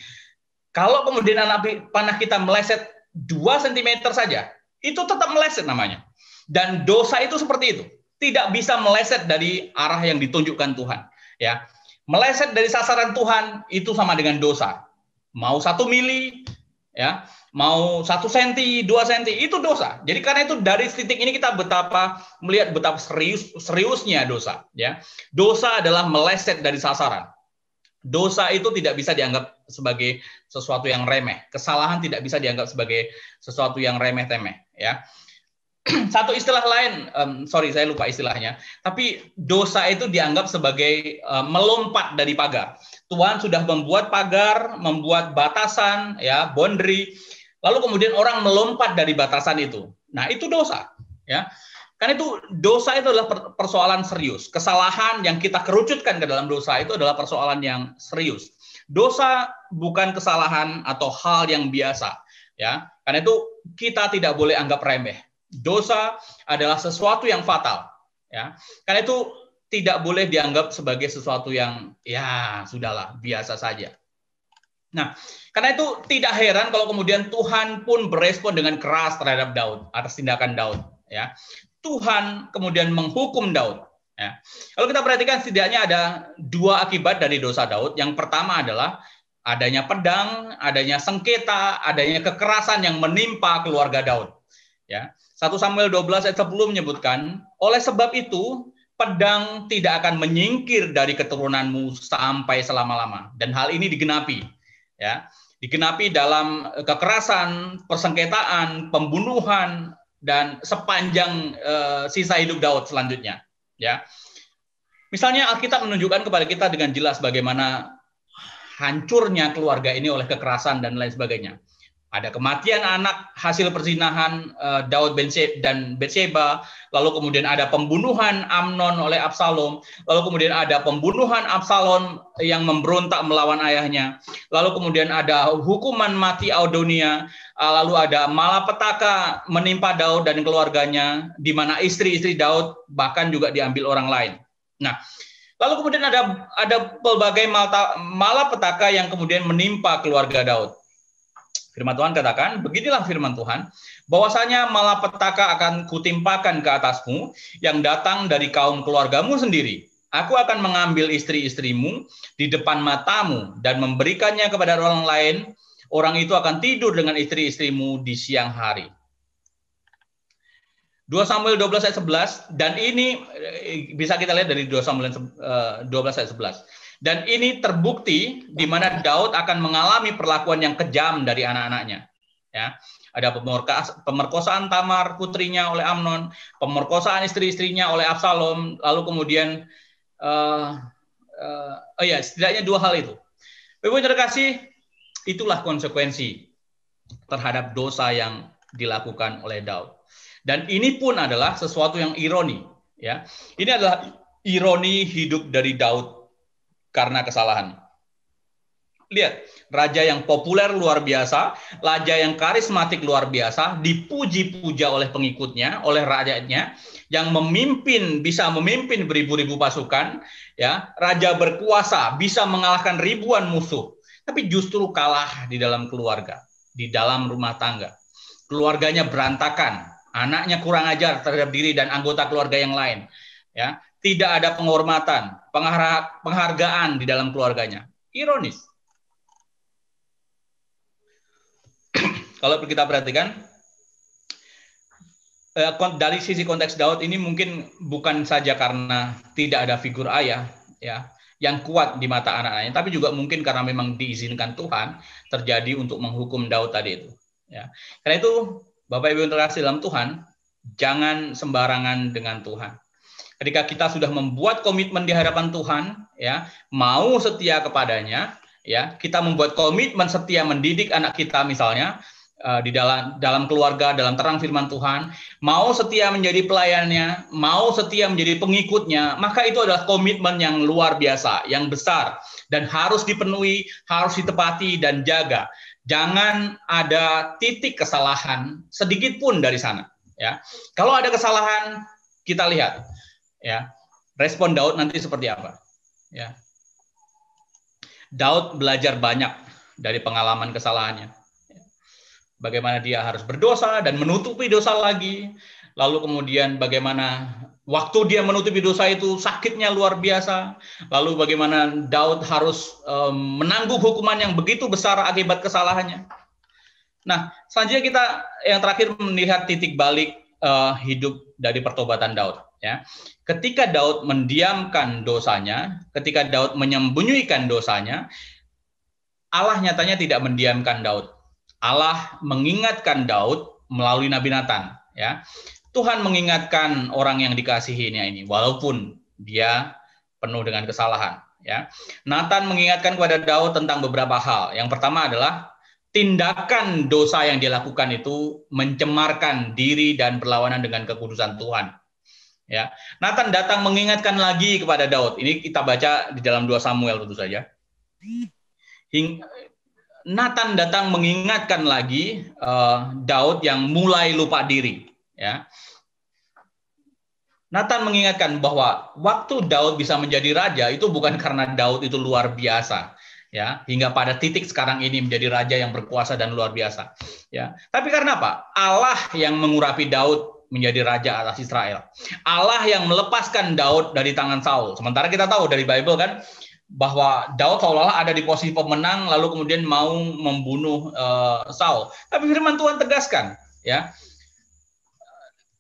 kalau kemudian anak panah kita meleset 2 cm saja, itu tetap meleset namanya. Dan dosa itu seperti itu. Tidak bisa meleset dari arah yang ditunjukkan Tuhan, ya. Meleset dari sasaran Tuhan itu sama dengan dosa. Mau 1 mili, ya, mau 1 senti, 2 senti, itu dosa. Jadi karena itu dari titik ini kita melihat betapa seriusnya dosa, ya. Dosa adalah meleset dari sasaran. Dosa itu tidak bisa dianggap sebagai sesuatu yang remeh. Kesalahan tidak bisa dianggap sebagai sesuatu yang remeh-temeh, ya. Satu istilah lain, sorry saya lupa istilahnya, tapi dosa itu dianggap sebagai melompat dari pagar. Tuhan sudah membuat pagar, membuat batasan, ya, boundary, lalu kemudian orang melompat dari batasan itu. Nah, itu dosa, ya. Karena itu dosa itu adalah persoalan serius. Kesalahan yang kita kerucutkan ke dalam dosa itu adalah persoalan yang serius. Dosa bukan kesalahan atau hal yang biasa, ya. Karena itu kita tidak boleh anggap remeh. Dosa adalah sesuatu yang fatal, ya. Karena itu tidak boleh dianggap sebagai sesuatu yang ya sudahlah biasa saja. Nah, karena itu tidak heran kalau kemudian Tuhan pun berespon dengan keras terhadap Daud atas tindakan Daud, ya. Tuhan kemudian menghukum Daud, ya. Kalau kita perhatikan setidaknya ada 2 akibat dari dosa Daud. Yang pertama adalah adanya pedang, adanya sengketa, adanya kekerasan yang menimpa keluarga Daud, ya. 1 Samuel 12 ayat 10 menyebutkan, oleh sebab itu pedang tidak akan menyingkir dari keturunanmu sampai selama-lama. Dan hal ini digenapi, ya. Digenapi dalam kekerasan, persengketaan, pembunuhan, dan sepanjang sisa hidup Daud selanjutnya, ya. Misalnya Alkitab menunjukkan kepada kita dengan jelas bagaimana hancurnya keluarga ini oleh kekerasan dan lain sebagainya. Ada kematian anak hasil perzinahan Daud dan Bathsheba, lalu kemudian ada pembunuhan Amnon oleh Absalom, lalu kemudian ada pembunuhan Absalom yang memberontak melawan ayahnya, lalu kemudian ada hukuman mati Adonia, lalu ada malapetaka menimpa Daud dan keluarganya, di mana istri-istri Daud bahkan juga diambil orang lain. Nah, lalu kemudian ada pelbagai malapetaka yang kemudian menimpa keluarga Daud. Firman Tuhan katakan, beginilah firman Tuhan, bahwasanya malapetaka akan kutimpakan ke atasmu yang datang dari kaum keluargamu sendiri. Aku akan mengambil istri-istrimu di depan matamu dan memberikannya kepada orang lain. Orang itu akan tidur dengan istri-istrimu di siang hari. 2 Samuel 12 ayat 11, dan ini bisa kita lihat dari 2 Samuel 12 ayat 11. Dan ini terbukti di mana Daud akan mengalami perlakuan yang kejam dari anak-anaknya. Ya, ada pemerkosaan Tamar putrinya oleh Amnon, pemerkosaan istri-istrinya oleh Absalom, lalu kemudian setidaknya 2 hal itu. Bapak-Ibu terkasih, itulah konsekuensi terhadap dosa yang dilakukan oleh Daud. Dan ini pun adalah sesuatu yang ironi, ya. Ini adalah ironi hidup dari Daud karena kesalahan. Lihat, raja yang populer luar biasa, raja yang karismatik luar biasa, dipuji-puja oleh pengikutnya, oleh rakyatnya, yang bisa memimpin beribu-ribu pasukan, ya, raja berkuasa, bisa mengalahkan ribuan musuh, tapi justru kalah di dalam keluarga, di dalam rumah tangga. Keluarganya berantakan, anaknya kurang ajar terhadap diri dan anggota keluarga yang lain, ya. Tidak ada penghormatan, penghargaan di dalam keluarganya. Ironis. Kalau kita perhatikan, dari sisi konteks Daud ini mungkin bukan saja karena tidak ada figur ayah, ya, yang kuat di mata anak-anaknya, tapi juga mungkin karena memang diizinkan Tuhan terjadi untuk menghukum Daud tadi itu. Ya. Karena itu, Bapak Ibu yang terkasih dalam Tuhan, jangan sembarangan dengan Tuhan. ketika kita sudah membuat komitmen di hadapan Tuhan, ya, mau setia kepadanya, ya, kita membuat komitmen setia mendidik anak kita misalnya di dalam keluarga, dalam terang firman Tuhan, mau setia menjadi pelayannya, mau setia menjadi pengikutnya, maka itu adalah komitmen yang luar biasa, yang besar, dan harus dipenuhi, harus ditepati dan jaga. Jangan ada titik kesalahan sedikit pun dari sana. Ya, kalau ada kesalahan, kita lihat, ya, respon Daud nanti seperti apa. Ya, Daud belajar banyak dari pengalaman kesalahannya. Bagaimana dia harus berdosa dan menutupi dosa lagi. Lalu kemudian bagaimana waktu dia menutupi dosa itu sakitnya luar biasa. Lalu bagaimana Daud harus menanggung hukuman yang begitu besar akibat kesalahannya. Nah, selanjutnya kita yang terakhir melihat titik balik hidup dari pertobatan Daud. Ya, ketika Daud mendiamkan dosanya, ketika Daud menyembunyikan dosanya, Allah nyatanya tidak mendiamkan Daud. Allah mengingatkan Daud melalui Nabi Natan. Ya, Tuhan mengingatkan orang yang dikasihinya ini, walaupun dia penuh dengan kesalahan. Ya, Natan mengingatkan kepada Daud tentang beberapa hal. Yang pertama adalah tindakan dosa yang dilakukan itu mencemarkan diri dan berlawanan dengan kekudusan Tuhan. Ya, Natan datang mengingatkan lagi kepada Daud. Ini kita baca di dalam 2 Samuel tentu saja. Natan datang mengingatkan lagi Daud yang mulai lupa diri. Ya, Natan mengingatkan bahwa waktu Daud bisa menjadi raja itu bukan karena Daud itu luar biasa. Ya, hingga pada titik sekarang ini menjadi raja yang berkuasa dan luar biasa. Ya, tapi karena apa? Allah yang mengurapi Daud menjadi raja atas Israel. Allah yang melepaskan Daud dari tangan Saul. Sementara kita tahu dari Bible kan bahwa Daud seolah-olah ada di posisi pemenang lalu kemudian mau membunuh Saul. Tapi firman Tuhan tegaskan, ya,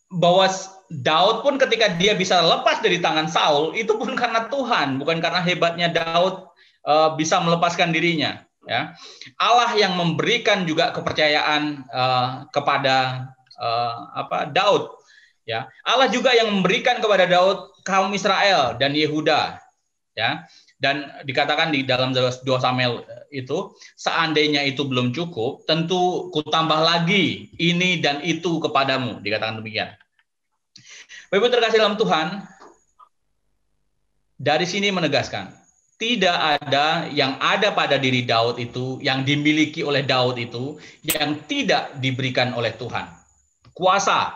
bahwa Daud pun ketika dia bisa lepas dari tangan Saul itu pun karena Tuhan, bukan karena hebatnya Daud bisa melepaskan dirinya. Ya, Allah yang memberikan juga kepercayaan kepada Daud. Ya, Allah juga yang memberikan kepada Daud kaum Israel dan Yehuda. Ya, dan dikatakan di dalam 2 Samuel itu, seandainya itu belum cukup, tentu kutambah lagi ini dan itu kepadamu. Dikatakan demikian. Bapak terkasih dalam Tuhan, dari sini menegaskan, tidak ada yang ada pada diri Daud itu, yang dimiliki oleh Daud itu, yang tidak diberikan oleh Tuhan. Kuasa,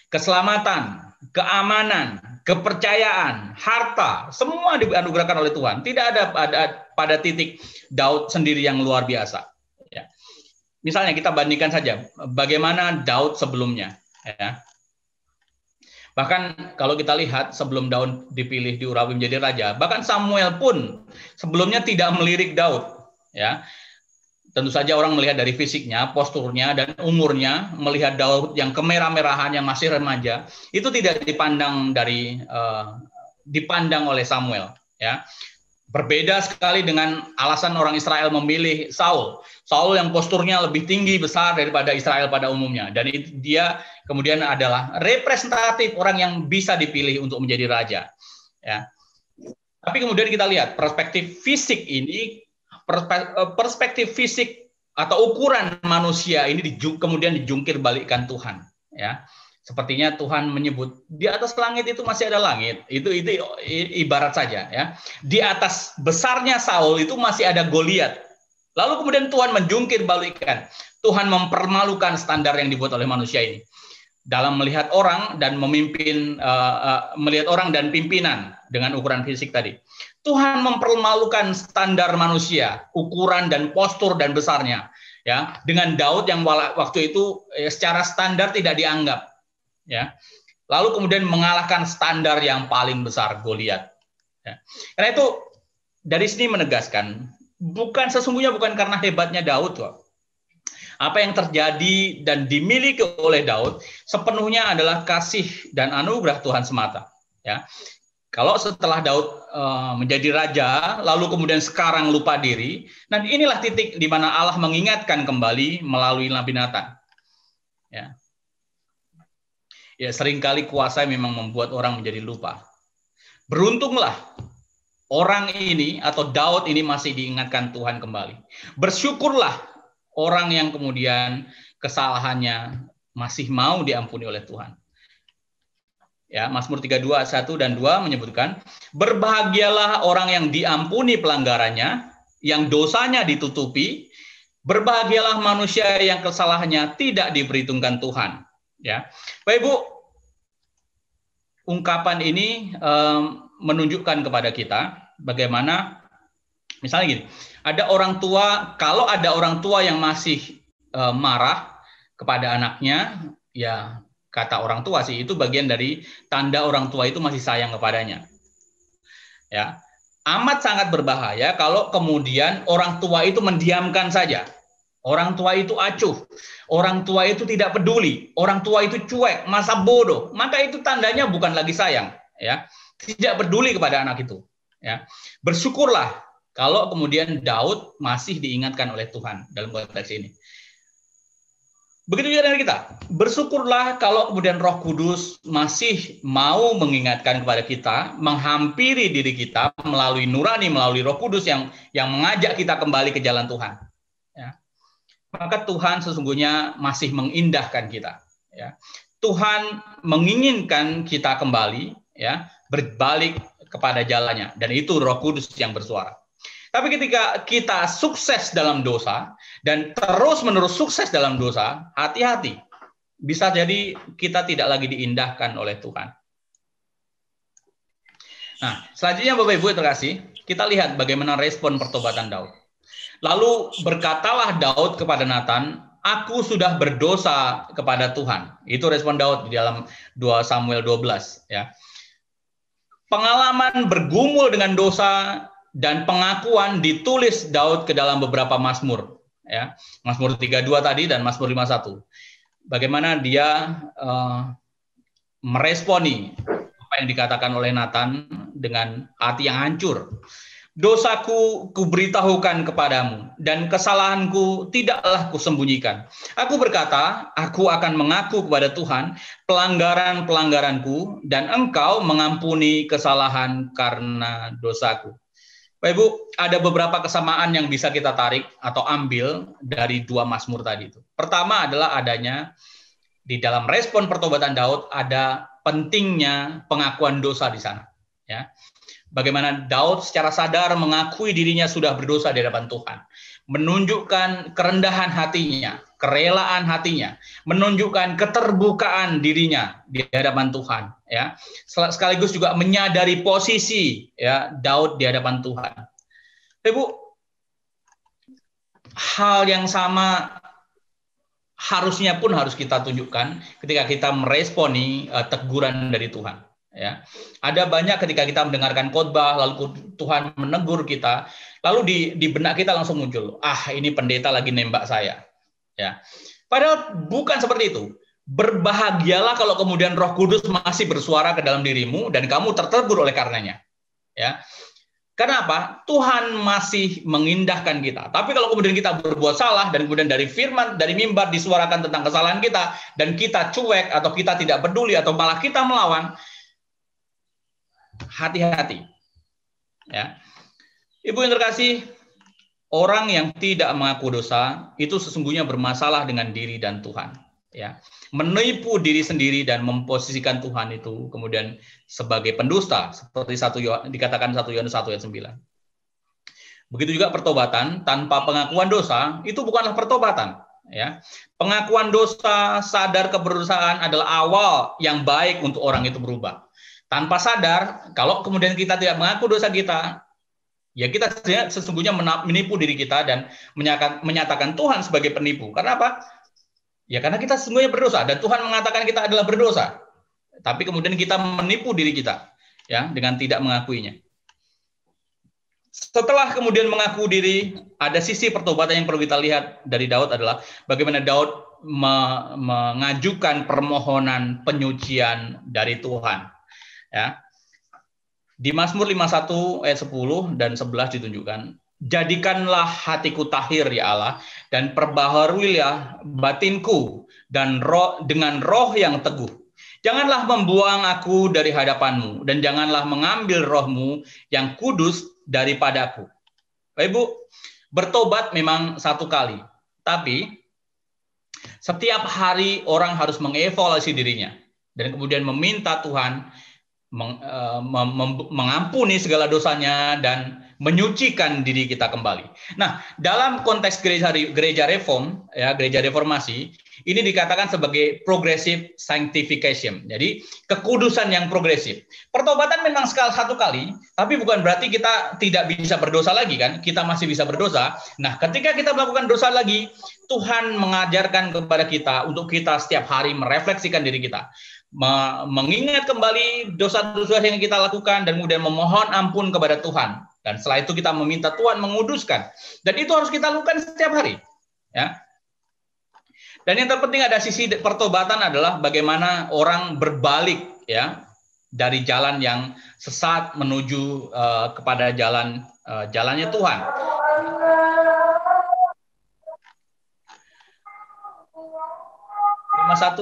keselamatan, keamanan, kepercayaan, harta, semua dianugerahkan oleh Tuhan. Tidak ada pada titik Daud sendiri yang luar biasa. Ya. Misalnya kita bandingkan saja bagaimana Daud sebelumnya. Ya. Bahkan kalau kita lihat sebelum Daud dipilih diurapi menjadi raja, bahkan Samuel pun sebelumnya tidak melirik Daud. Ya. Tentu saja orang melihat dari fisiknya, posturnya, dan umurnya, melihat Daud yang kemerah-merahan, yang masih remaja, itu tidak dipandang oleh Samuel. Ya. Berbeda sekali dengan alasan orang Israel memilih Saul. Saul yang posturnya lebih tinggi, besar daripada Israel pada umumnya. Dan dia kemudian adalah representatif orang yang bisa dipilih untuk menjadi raja. Ya. Tapi kemudian kita lihat perspektif fisik ini, perspektif fisik atau ukuran manusia ini kemudian dijungkir balikkan Tuhan. Ya. Sepertinya Tuhan menyebut di atas langit itu masih ada langit. Itu ibarat saja, ya. Di atas besarnya Saul itu masih ada Goliat. Lalu kemudian Tuhan menjungkir balikkan. Tuhan mempermalukan standar yang dibuat oleh manusia ini dalam melihat orang dan melihat orang dan pimpinan dengan ukuran fisik tadi. Tuhan mempermalukan standar manusia, ukuran dan postur dan besarnya, ya, dengan Daud yang waktu itu secara standar tidak dianggap. Ya, lalu kemudian mengalahkan standar yang paling besar, Goliat. Ya. Karena itu dari sini menegaskan, sesungguhnya bukan karena hebatnya Daud, loh. Apa yang terjadi dan dimiliki oleh Daud sepenuhnya adalah kasih dan anugerah Tuhan semata. Ya, kalau setelah Daud menjadi raja, lalu kemudian sekarang lupa diri, nah inilah titik di mana Allah mengingatkan kembali melalui Nabi Natan. Ya. Ya, seringkali kuasa memang membuat orang menjadi lupa. Beruntunglah orang ini atau Daud ini masih diingatkan Tuhan kembali. Bersyukurlah orang yang kemudian kesalahannya masih mau diampuni oleh Tuhan. Ya, Mazmur 32 ayat 1 dan 2 menyebutkan, berbahagialah orang yang diampuni pelanggarannya, yang dosanya ditutupi, berbahagialah manusia yang kesalahannya tidak diperhitungkan Tuhan. Ya, Bapak Ibu, ungkapan ini menunjukkan kepada kita bagaimana, misalnya gini, ada orang tua, kalau ada orang tua yang masih marah kepada anaknya, ya kata orang tua sih, itu bagian dari tanda orang tua itu masih sayang kepadanya. Ya, amat sangat berbahaya kalau kemudian orang tua itu mendiamkan saja. Orang tua itu acuh, orang tua itu tidak peduli, orang tua itu cuek, masa bodoh, maka itu tandanya bukan lagi sayang, ya, tidak peduli kepada anak itu. Ya, bersyukurlah kalau kemudian Daud masih diingatkan oleh Tuhan dalam konteks ini. Begitu juga dengan kita, bersyukurlah kalau kemudian Roh Kudus masih mau mengingatkan kepada kita, menghampiri diri kita melalui nurani, melalui Roh Kudus yang mengajak kita kembali ke jalan Tuhan. Ya. Maka Tuhan sesungguhnya masih mengindahkan kita. Ya. Tuhan menginginkan kita kembali, ya, berbalik kepada jalannya, dan itu Roh Kudus yang bersuara. Tapi ketika kita sukses dalam dosa dan terus-menerus sukses dalam dosa, hati-hati, bisa jadi kita tidak lagi diindahkan oleh Tuhan. Nah, selanjutnya Bapak Ibu terkasih, kita lihat bagaimana respon pertobatan Daud. Lalu berkatalah Daud kepada Nathan, aku sudah berdosa kepada Tuhan. Itu respon Daud di dalam 2 Samuel 12. Ya. Pengalaman bergumul dengan dosa dan pengakuan ditulis Daud ke dalam beberapa Mazmur. Ya. Mazmur 32 tadi dan Mazmur 51. Bagaimana dia meresponi apa yang dikatakan oleh Nathan dengan hati yang hancur. Dosaku kuberitahukan kepadamu, dan kesalahanku tidaklah kusembunyikan. Aku berkata, aku akan mengaku kepada Tuhan pelanggaran-pelanggaranku, dan Engkau mengampuni kesalahan karena dosaku. Bapak Ibu, ada beberapa kesamaan yang bisa kita tarik atau ambil dari 2 Mazmur tadi itu. Pertama adalah adanya di dalam respon pertobatan Daud ada pentingnya pengakuan dosa di sana. Ya. Bagaimana Daud secara sadar mengakui dirinya sudah berdosa di hadapan Tuhan. Menunjukkan kerendahan hatinya, kerelaan hatinya, menunjukkan keterbukaan dirinya di hadapan Tuhan. Ya. Sekaligus juga menyadari posisi, ya, Daud di hadapan Tuhan. Ibu, hal yang sama harusnya pun harus kita tunjukkan ketika kita meresponi teguran dari Tuhan. Ya, ada banyak ketika kita mendengarkan khotbah, lalu Tuhan menegur kita, lalu di benak kita langsung muncul, ini pendeta lagi nembak saya. Ya, padahal bukan seperti itu. Berbahagialah kalau kemudian Roh Kudus masih bersuara ke dalam dirimu dan kamu tertegur oleh karenanya. Ya, kenapa? Tuhan masih mengindahkan kita. Tapi kalau kemudian kita berbuat salah dan kemudian dari firman, dari mimbar disuarakan tentang kesalahan kita dan kita cuek atau kita tidak peduli atau malah kita melawan, hati-hati. Ya. Ibu yang terkasih, orang yang tidak mengaku dosa itu sesungguhnya bermasalah dengan diri dan Tuhan. Ya. Menipu diri sendiri dan memposisikan Tuhan itu kemudian sebagai pendusta, seperti dikatakan 1 Yohanes 1 ayat 9. Begitu juga pertobatan tanpa pengakuan dosa itu bukanlah pertobatan. Ya. Pengakuan dosa, sadar keberdosan adalah awal yang baik untuk orang itu berubah. Tanpa sadar, kalau kemudian kita tidak mengaku dosa kita, ya kita sesungguhnya menipu diri kita dan menyatakan Tuhan sebagai penipu. Karena apa? Ya karena kita sesungguhnya berdosa dan Tuhan mengatakan kita adalah berdosa. Tapi kemudian kita menipu diri kita, ya, dengan tidak mengakuinya. Setelah kemudian mengaku diri, ada sisi pertobatan yang perlu kita lihat dari Daud adalah bagaimana Daud mengajukan permohonan penyucian dari Tuhan. Ya. Di Mazmur 51 ayat 10 dan 11 ditunjukkan, jadikanlah hatiku tahir ya Allah, dan perbaharuilah batinku dan dengan roh yang teguh. Janganlah membuang aku dari hadapanmu, dan janganlah mengambil rohmu yang kudus daripadaku. Bapak Ibu, bertobat memang satu kali, tapi setiap hari orang harus mengevaluasi dirinya, dan kemudian meminta Tuhan mengampuni segala dosanya dan menyucikan diri kita kembali. Nah, dalam konteks gereja reform, ya, gereja reformasi, ini dikatakan sebagai progressive sanctification. Jadi, kekudusan yang progresif. Pertobatan memang sekali satu kali, tapi bukan berarti kita tidak bisa berdosa lagi, kan? Kita masih bisa berdosa. Nah, ketika kita melakukan dosa lagi, Tuhan mengajarkan kepada kita untuk kita setiap hari merefleksikan diri kita, mengingat kembali dosa-dosa yang kita lakukan, dan kemudian memohon ampun kepada Tuhan. Dan setelah itu kita meminta Tuhan menguduskan. Dan itu harus kita lakukan setiap hari. Ya. Dan yang terpenting ada sisi pertobatan adalah bagaimana orang berbalik, ya, dari jalan yang sesat menuju kepada jalannya Tuhan. Nomor 1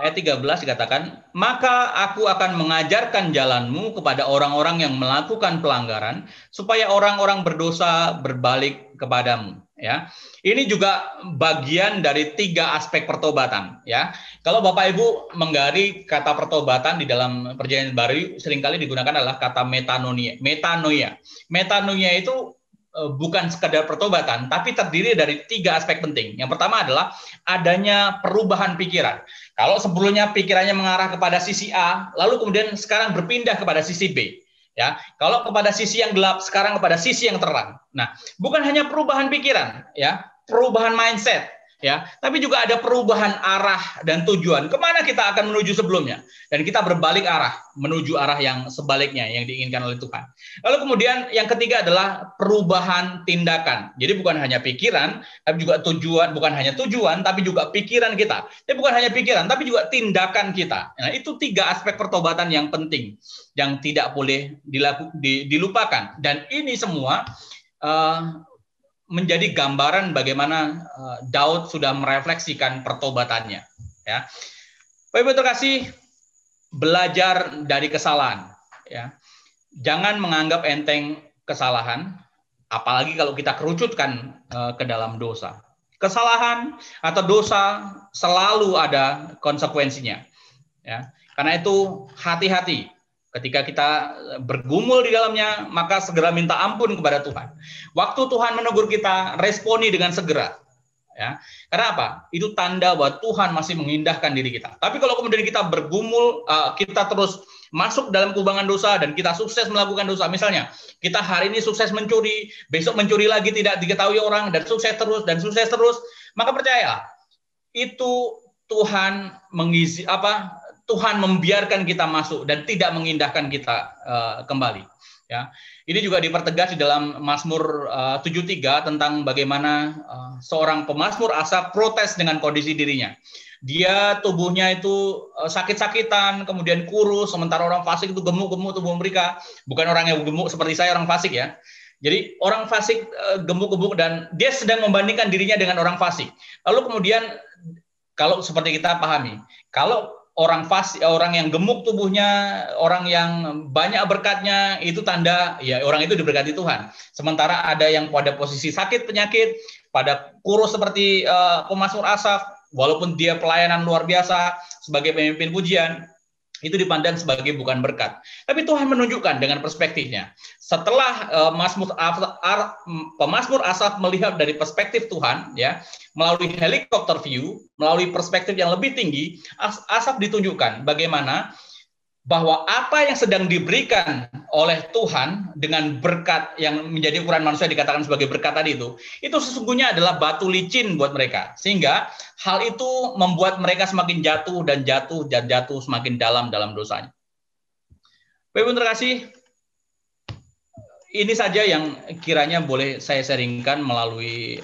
ayat 13 dikatakan, maka aku akan mengajarkan jalanmu kepada orang-orang yang melakukan pelanggaran, supaya orang-orang berdosa berbalik kepadamu. Ya, ini juga bagian dari 3 aspek pertobatan. Ya, kalau Bapak Ibu menggali kata pertobatan di dalam Perjanjian Baru, seringkali digunakan adalah kata metanoia. Metanoia itu bukan sekadar pertobatan, tapi terdiri dari 3 aspek penting. Yang pertama adalah adanya perubahan pikiran. Kalau sebelumnya pikirannya mengarah kepada sisi A, lalu kemudian sekarang berpindah kepada sisi B. Ya, kalau kepada sisi yang gelap, sekarang kepada sisi yang terang. Nah, bukan hanya perubahan pikiran, ya, perubahan mindset, ya, tapi juga ada perubahan arah dan tujuan. Kemana kita akan menuju sebelumnya? Dan kita berbalik arah, menuju arah yang sebaliknya yang diinginkan oleh Tuhan. Lalu kemudian yang ketiga adalah perubahan tindakan. Jadi bukan hanya pikiran, tapi juga tujuan, bukan hanya tujuan, tapi juga pikiran kita. Jadi bukan hanya pikiran, tapi juga tindakan kita. Nah, itu 3 aspek pertobatan yang penting, yang tidak boleh dilupakan. Dan ini semua menjadi gambaran bagaimana Daud sudah merefleksikan pertobatannya. Ya, Bapak Ibu terkasih, belajar dari kesalahan. Ya, jangan menganggap enteng kesalahan, apalagi kalau kita kerucutkan ke dalam dosa. Kesalahan atau dosa selalu ada konsekuensinya. Ya, karena itu hati-hati. Ketika kita bergumul di dalamnya, maka segera minta ampun kepada Tuhan. Waktu Tuhan menegur kita, responi dengan segera. Ya, karena apa? Itu tanda bahwa Tuhan masih mengindahkan diri kita. Tapi kalau kemudian kita bergumul, kita terus masuk dalam kubangan dosa dan kita sukses melakukan dosa. Misalnya, kita hari ini sukses mencuri, besok mencuri lagi tidak diketahui orang, dan sukses terus, maka percayalah, itu Tuhan Tuhan membiarkan kita masuk dan tidak mengindahkan kita kembali. Ya, ini juga dipertegas di dalam Mazmur 73 tentang bagaimana seorang pemazmur Asaf protes dengan kondisi dirinya. Dia tubuhnya itu sakit-sakitan, kemudian kurus, sementara orang fasik itu gemuk-gemuk tubuh mereka. Bukan orang yang gemuk seperti saya, orang fasik, ya. Jadi orang fasik gemuk-gemuk, dan dia sedang membandingkan dirinya dengan orang fasik. Lalu kemudian kalau seperti kita pahami, kalau orang fasik, orang yang gemuk tubuhnya, orang yang banyak berkatnya, itu tanda ya orang itu diberkati Tuhan. Sementara ada yang pada posisi sakit penyakit, pada kurus seperti pemazmur Asaf, walaupun dia pelayanan luar biasa sebagai pemimpin pujian, itu dipandang sebagai bukan berkat. Tapi Tuhan menunjukkan dengan perspektifnya. Setelah pemazmur Asaf melihat dari perspektif Tuhan, ya, melalui helikopter view, melalui perspektif yang lebih tinggi, Asaf ditunjukkan bagaimana bahwa apa yang sedang diberikan oleh Tuhan dengan berkat yang menjadi ukuran manusia dikatakan sebagai berkat tadi itu sesungguhnya adalah batu licin buat mereka. Sehingga hal itu membuat mereka semakin jatuh dan jatuh semakin dalam dosanya. Bapak Ibu terkasih, ini saja yang kiranya boleh saya sharingkan melalui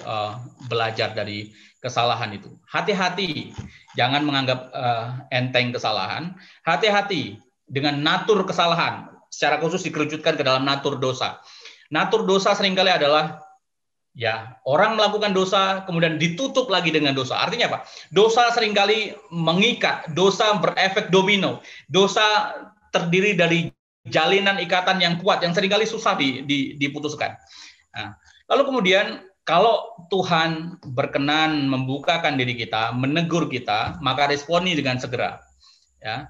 belajar dari kesalahan itu. Hati-hati, jangan menganggap enteng kesalahan. Hati-hati dengan natur kesalahan, secara khusus dikerucutkan ke dalam natur dosa. Natur dosa seringkali adalah Ya, orang melakukan dosa kemudian ditutup lagi dengan dosa. Artinya apa? Dosa seringkali mengikat, dosa berefek domino. Dosa terdiri dari jalinan ikatan yang kuat yang seringkali susah diputuskan. Nah, lalu kemudian kalau Tuhan berkenan membukakan diri kita, menegur kita, maka responi dengan segera. Ya.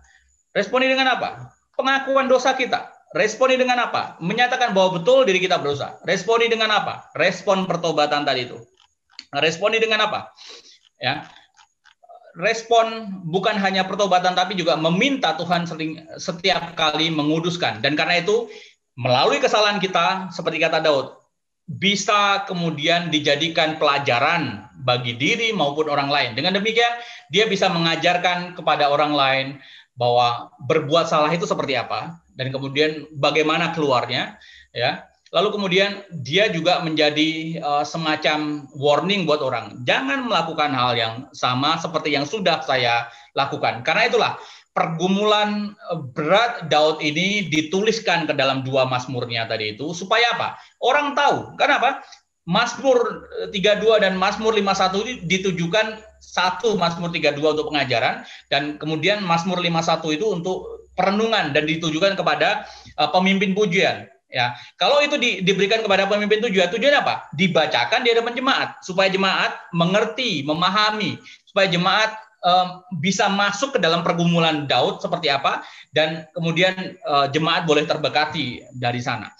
Responi dengan apa? Pengakuan dosa kita. Responi dengan apa? Menyatakan bahwa betul diri kita berdosa. Responi dengan apa? Respon pertobatan tadi itu. Responi dengan apa? Ya. Respon bukan hanya pertobatan tapi juga meminta Tuhan setiap kali menguduskan. Dan karena itu melalui kesalahan kita seperti kata Daud, bisa kemudian dijadikan pelajaran bagi diri maupun orang lain. Dengan demikian dia bisa mengajarkan kepada orang lain bahwa berbuat salah itu seperti apa dan kemudian bagaimana keluarnya, ya. Lalu kemudian dia juga menjadi semacam warning buat orang, jangan melakukan hal yang sama seperti yang sudah saya lakukan. Karena itulah pergumulan berat Daud ini dituliskan ke dalam 2 Mazmurnya tadi itu supaya apa? Orang tahu. Kenapa? Mazmur 32 dan Mazmur 51 ini ditujukan, satu Mazmur 32 untuk pengajaran dan kemudian Mazmur 51 itu untuk perenungan dan ditujukan kepada pemimpin pujian. Ya, kalau itu diberikan kepada pemimpin tujuan apa? Dibacakan di hadapan jemaat supaya jemaat mengerti, memahami, supaya jemaat bisa masuk ke dalam pergumulan Daud seperti apa dan kemudian jemaat boleh terberkati dari sana.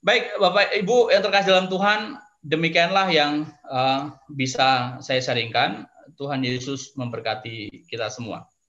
Baik, Bapak Ibu yang terkasih dalam Tuhan, demikianlah yang bisa saya sharingkan. Tuhan Yesus memberkati kita semua.